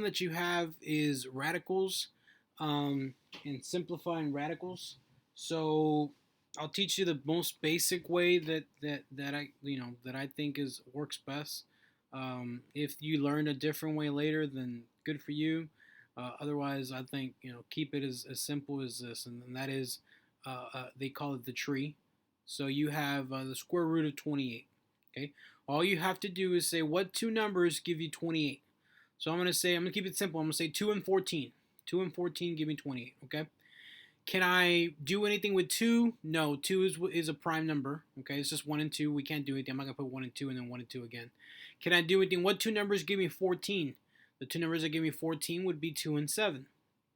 that you have is radicals, and simplifying radicals. So I'll teach you the most basic way that I think is works best. If you learn a different way later, then good for you. Otherwise, I think keep it as simple as this, and that is they call it the tree. So you have the square root of 28. Okay, all you have to do is say what two numbers give you 28. So I'm going to keep it simple. I'm going to say 2 and 14. 2 and 14 give me 28, okay? Can I do anything with 2? No, 2 is a prime number, okay? It's just 1 and 2. We can't do anything. I'm not going to put 1 and 2 and then 1 and 2 again. Can I do anything? What two numbers give me 14? The two numbers that give me 14 would be 2 and 7,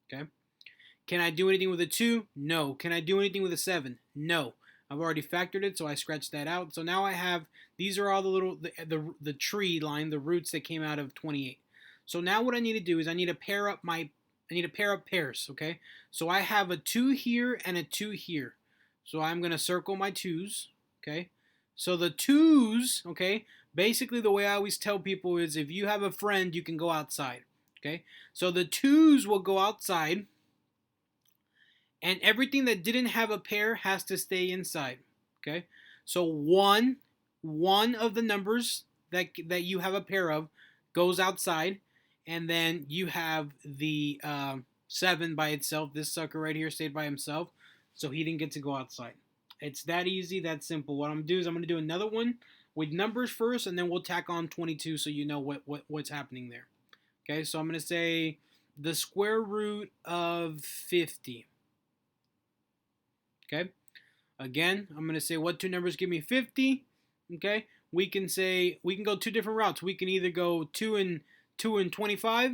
okay? Can I do anything with a 2? No. Can I do anything with a 7? No. I've already factored it, so I scratched that out. So now I have, these are all the little, the tree line, the roots that came out of 28. So now what I need to do is I need to pair up pairs, okay? So I have a 2 here and a 2 here. So I'm going to circle my 2's, okay? So the 2's, okay, basically the way I always tell people is if you have a friend, you can go outside, okay? So the 2's will go outside, and everything that didn't have a pair has to stay inside, okay? So one of the numbers that you have a pair of goes outside, and then you have the 7 by itself. This sucker right here stayed by himself, so he didn't get to go outside. It's that easy, that simple. What I'm going to do is I'm going to do another one with numbers first, and then we'll tack on 22 so you know what's happening there. Okay, so I'm going to say the square root of 50. Okay, again, I'm going to say what two numbers give me 50. Okay, we can go two different routes. We can either go 2 and 25,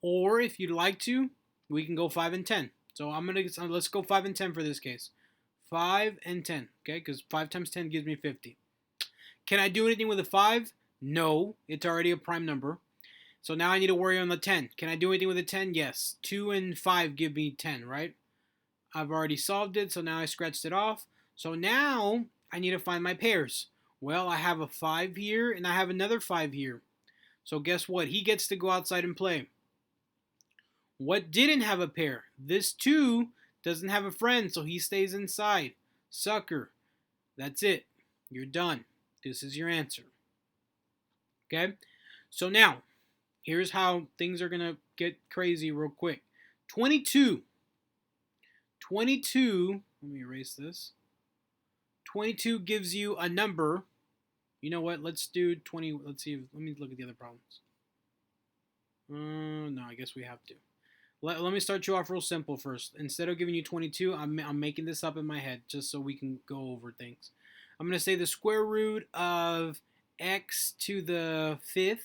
or if you'd like to, we can go 5 and 10. So let's go 5 and 10 for this case. 5 and 10, okay? Because 5 times 10 gives me 50. Can I do anything with a 5? No, it's already a prime number. So now I need to worry on the 10. Can I do anything with a 10? Yes. 2 and 5 give me 10, right? I've already solved it, so now I scratched it off. So now I need to find my pairs. Well, I have a 5 here, and I have another 5 here. So guess what? He gets to go outside and play. What didn't have a pair? This 2 doesn't have a friend, so he stays inside. Sucker. That's it. You're done. This is your answer. Okay? So now, here's how things are going to get crazy real quick. 22. 22, let me erase this. 22 gives you a number. You know what? Let's do 20. Let's see. Let me look at the other problems. No, I guess we have to. Let me start you off real simple first. Instead of giving you 22, I'm making this up in my head just so we can go over things. I'm going to say the square root of x to the 5th.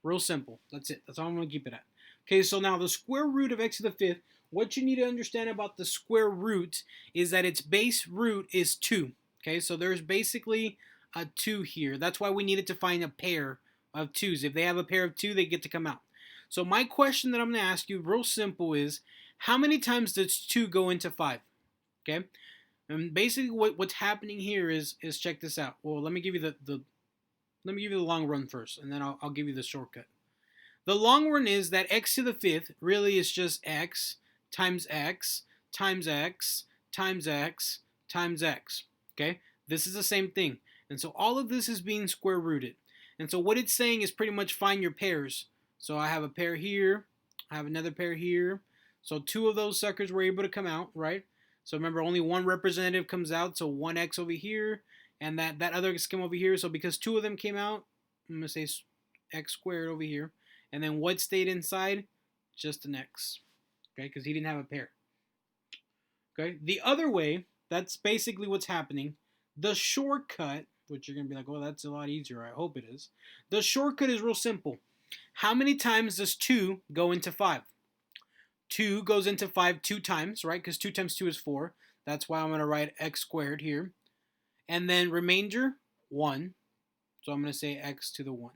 Real simple. That's it. That's all I'm going to keep it at. Okay, so now the square root of x to the 5th, what you need to understand about the square root is that its base root is 2. Okay, so there's basically a 2 here. That's why we needed to find a pair of 2's. If they have a pair of 2, they get to come out. So my question that I'm going to ask you, real simple, is how many times does 2 go into 5? Okay, and basically what's happening here is check this out. Well, let me give you the long run first, and then I'll give you the shortcut. The long run is that x to the 5th really is just x times x times x times x times x. Okay, this is the same thing, and so all of this is being square rooted. And so what it's saying is pretty much find your pairs. So I have a pair here, I have another pair here. So 2 of those suckers were able to come out, right? So remember, only one representative comes out, so 1x over here, and that other x came over here. So because 2 of them came out, I'm going to say x squared over here. And then what stayed inside? Just an x, okay? Because he didn't have a pair. Okay, the other way, that's basically what's happening. The shortcut, which you're going to be like, well, that's a lot easier. I hope it is. The shortcut is real simple. How many times does 2 go into 5? 2 goes into 5 2 times, right? Because 2 times 2 is 4. That's why I'm going to write x squared here. And then remainder, 1. So I'm going to say x to the 1.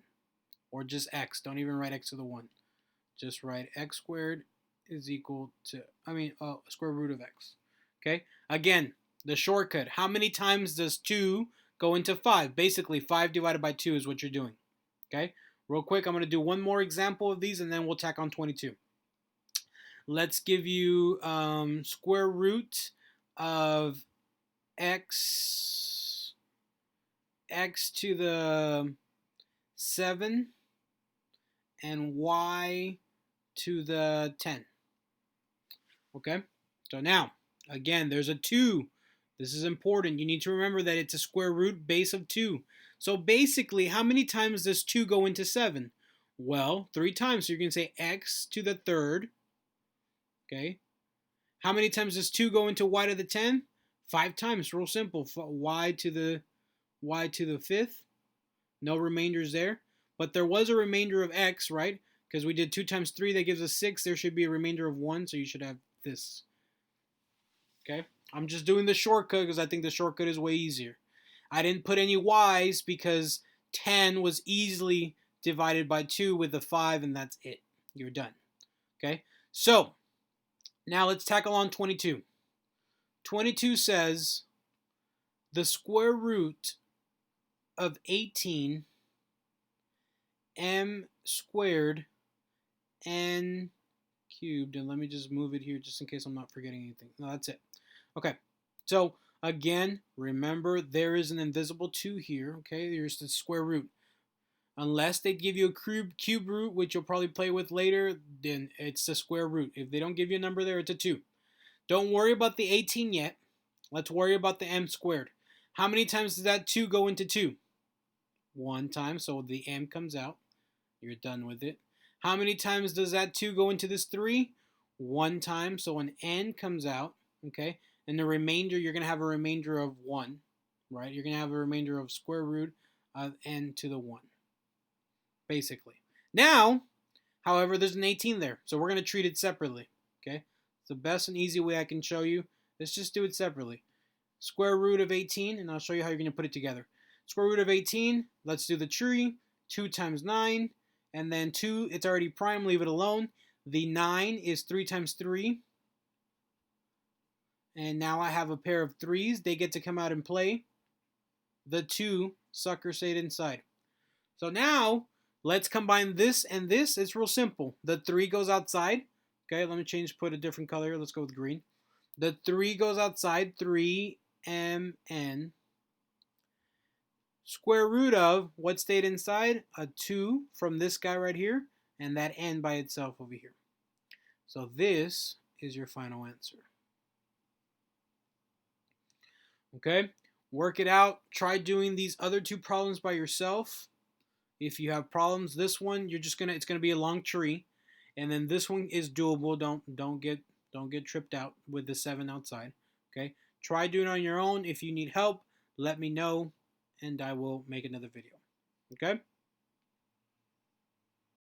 Or just x. Don't even write x to the 1. Just write x squared is equal to, square root of x. Okay? Again, the shortcut. How many times does 2 go into 5? Basically, 5 divided by 2 is what you're doing. Okay? Real quick, I'm going to do one more example of these and then we'll tack on 22. Let's give you square root of x to the 7 and y to the 10. Okay, so now, again, there's a 2. This is important. You need to remember that it's a square root base of 2. So basically, how many times does 2 go into 7? Well, 3 times. So you're going to say x to the 3rd. Okay. How many times does 2 go into y to the 10? 5 times. Real simple. Y to the 5th. No remainders there. But there was a remainder of x, right? Because we did 2 times 3. That gives us 6. There should be a remainder of 1. So you should have this. Okay. I'm just doing the shortcut because I think the shortcut is way easier. I didn't put any y's because 10 was easily divided by 2 with the 5, and that's it. You're done. Okay. So now let's tackle on 22. 22 says the square root of 18 m squared n cubed, and let me just move it here just in case I'm not forgetting anything. No, that's it. Okay, so again, remember there is an invisible 2 here. Okay, there's the square root. Unless they give you a cube root, which you'll probably play with later, then it's the square root. If they don't give you a number there, it's a 2. Don't worry about the 18 yet. Let's worry about the m squared. How many times does that 2 go into 2? 1 time, so the m comes out. You're done with it. How many times does that 2 go into this 3? 1 time, so an n comes out, okay? And the remainder, you're going to have a remainder of 1, right? You're going to have a remainder of square root of n to the 1, basically. Now, however, there's an 18 there, so we're going to treat it separately, okay? It's the best and easy way I can show you. Let's just do it separately. Square root of 18, and I'll show you how you're going to put it together. Square root of 18, let's do the tree. 2 times 9, and then 2, it's already prime, leave it alone. The 9 is 3 times 3. And now I have a pair of 3s. They get to come out and play. The 2 suckers stayed inside. So now, let's combine this and this. It's real simple. The 3 goes outside. Okay, let me put a different color. Let's go with green. The 3 goes outside. 3mn. Square root of what stayed inside? A 2 from this guy right here, and that n by itself over here. So this is your final answer. Okay, work it out. Try doing these other 2 problems by yourself. If you have problems, this one it's gonna be a long tree, and then this one is doable. Don't get tripped out with the 7 outside. Okay, try doing it on your own. If you need help, let me know, and I will make another video. Okay?